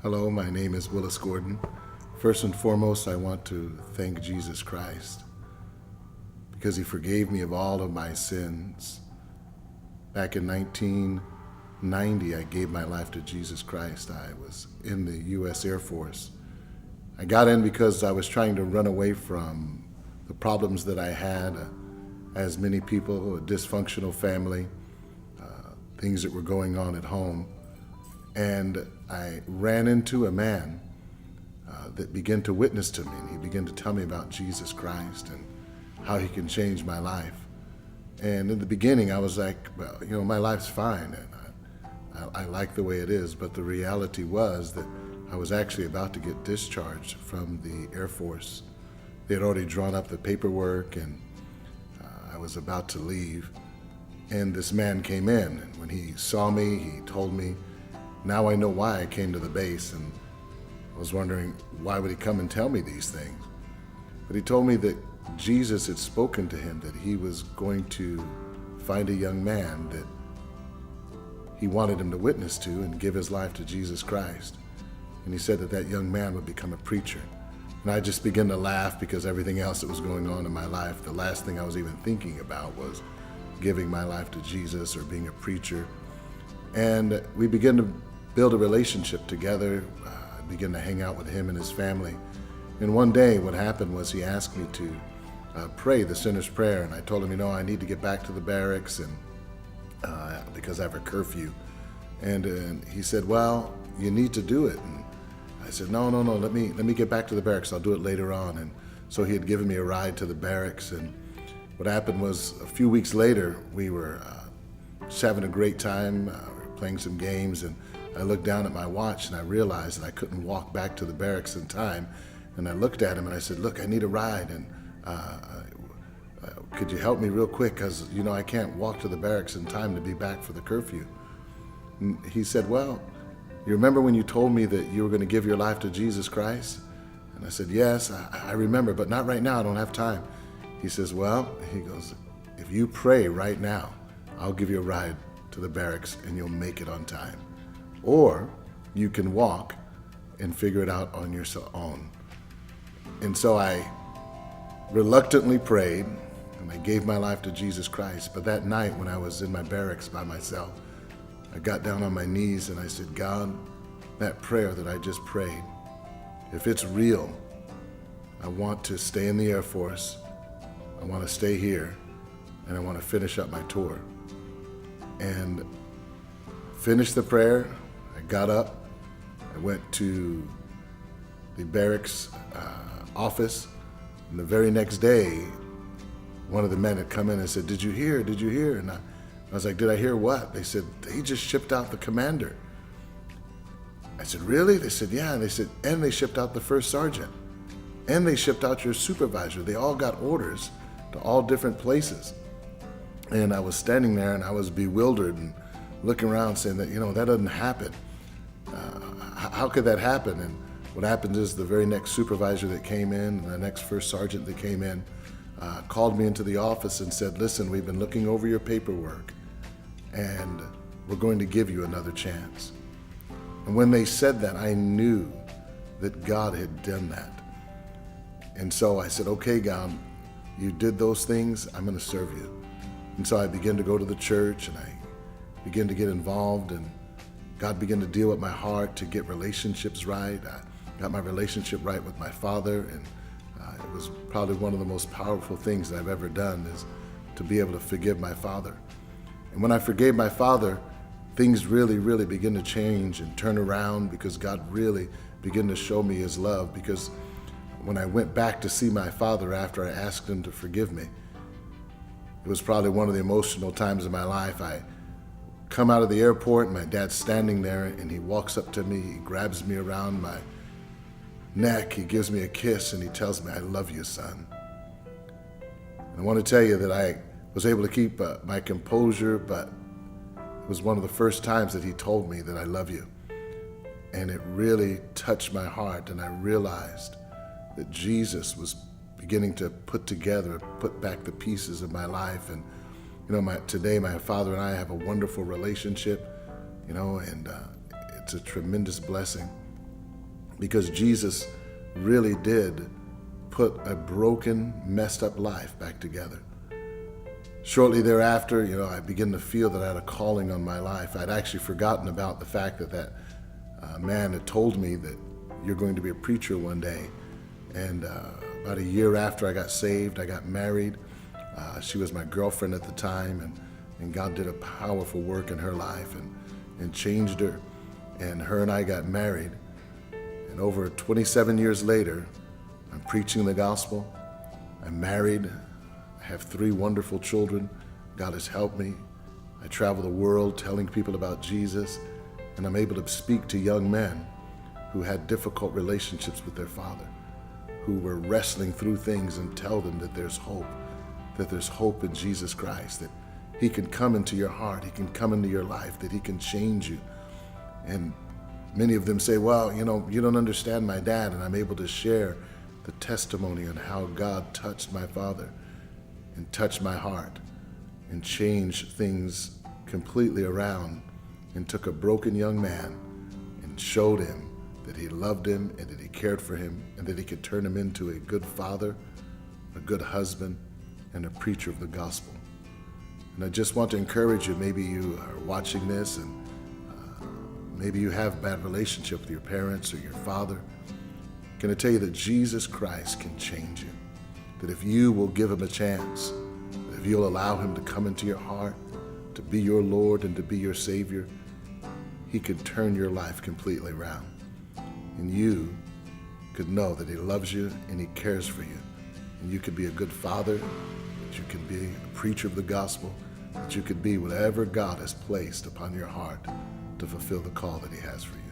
Hello, my name is Willis Gordon. First and foremost, I want to thank Jesus Christ because he forgave me of all of my sins. Back in 1990, I gave my life to Jesus Christ. I was in the U.S. Air Force. I got in because I was trying to run away from the problems that I had, as many people, a dysfunctional family, things that were going on at home. And I ran into a man that began to witness to me, and he began to tell me about Jesus Christ and how he can change my life. And in the beginning, I was like, well, my life's fine, and I like the way it is. But the reality was that I was actually about to get discharged from the Air Force. They had already drawn up the paperwork, and I was about to leave. And this man came in, and when he saw me, he told me, now I know why I came to the base, and I was wondering, why would he come and tell me these things? But he told me that Jesus had spoken to him, that he was going to find a young man that he wanted him to witness to and give his life to Jesus Christ. And he said that that young man would become a preacher. And I just began to laugh because everything else that was going on in my life, the last thing I was even thinking about was giving my life to Jesus or being a preacher. And we began to build a relationship together. I began to hang out with him and his family. And one day what happened was he asked me to pray the sinner's prayer. And I told him, I need to get back to the barracks and because I have a curfew. And he said, well, you need to do it. And I said, no, let me get back to the barracks. I'll do it later on. And so he had given me a ride to the barracks. And what happened was a few weeks later, we were just having a great time. We were playing some games, and I looked down at my watch and I realized that I couldn't walk back to the barracks in time. And I looked at him and I said, look, I need a ride, and could you help me real quick? Because, I can't walk to the barracks in time to be back for the curfew. And he said, well, you remember when you told me that you were going to give your life to Jesus Christ? And I said, yes, I remember, but not right now. I don't have time. He says, well, he goes, if you pray right now, I'll give you a ride to the barracks and you'll make it on time. Or you can walk and figure it out on your own. And so I reluctantly prayed and I gave my life to Jesus Christ. But that night when I was in my barracks by myself, I got down on my knees and I said, God, that prayer that I just prayed, if it's real, I want to stay in the Air Force. I want to stay here, and I want to finish up my tour. And finished the prayer. I got up. I went to the barracks office, and the very next day, one of the men had come in and said, did you hear? Did you hear? And I was like, did I hear what? They said, they just shipped out the commander. I said, really? They said, yeah. And they said, and they shipped out the first sergeant. And they shipped out your supervisor. They all got orders to all different places. And I was standing there and I was bewildered and looking around saying that, that doesn't happen. How could that happen? And what happened is the very next supervisor that came in, and the next first sergeant that came in, called me into the office and said, listen, we've been looking over your paperwork and we're going to give you another chance. And when they said that, I knew that God had done that. And so I said, okay, God, you did those things, I'm going to serve you. And so I began to go to the church and I began to get involved, and God began to deal with my heart to get relationships right. I got my relationship right with my father, and it was probably one of the most powerful things that I've ever done is to be able to forgive my father. And when I forgave my father, things really, really began to change and turn around because God really began to show me his love. Because when I went back to see my father after I asked him to forgive me, it was probably one of the emotional times of my life. I come out of the airport and my dad's standing there and he walks up to me, he grabs me around my neck, he gives me a kiss and he tells me, I love you, son. And I want to tell you that I was able to keep my composure, but it was one of the first times that he told me that I love you. And it really touched my heart, and I realized that Jesus was beginning to put back the pieces of my life. And today my father and I have a wonderful relationship, and it's a tremendous blessing. because Jesus really did put a broken, messed up life back together. Shortly thereafter, I began to feel that I had a calling on my life. I'd actually forgotten about the fact that man had told me that you're going to be a preacher one day. And about a year after I got saved, I got married. She was my girlfriend at the time, and God did a powerful work in her life and changed her. And her and I got married. And over 27 years later, I'm preaching the gospel. I'm married. I have 3 wonderful children. God has helped me. I travel the world telling people about Jesus, and I'm able to speak to young men who had difficult relationships with their father, who were wrestling through things, and tell them that there's hope in Jesus Christ, that he can come into your heart, he can come into your life, that he can change you. And many of them say, well, you don't understand my dad, and I'm able to share the testimony on how God touched my father and touched my heart and changed things completely around, and took a broken young man and showed him that he loved him and that he cared for him and that he could turn him into a good father, a good husband, and a preacher of the gospel. And I just want to encourage you, maybe you are watching this and maybe you have a bad relationship with your parents or your father. Can I tell you that Jesus Christ can change you? That if you will give him a chance, if you'll allow him to come into your heart, to be your Lord and to be your Savior, he can turn your life completely around. And you could know that he loves you and he cares for you. And you could be a good father, that you can be a preacher of the gospel, that you could be whatever God has placed upon your heart to fulfill the call that he has for you.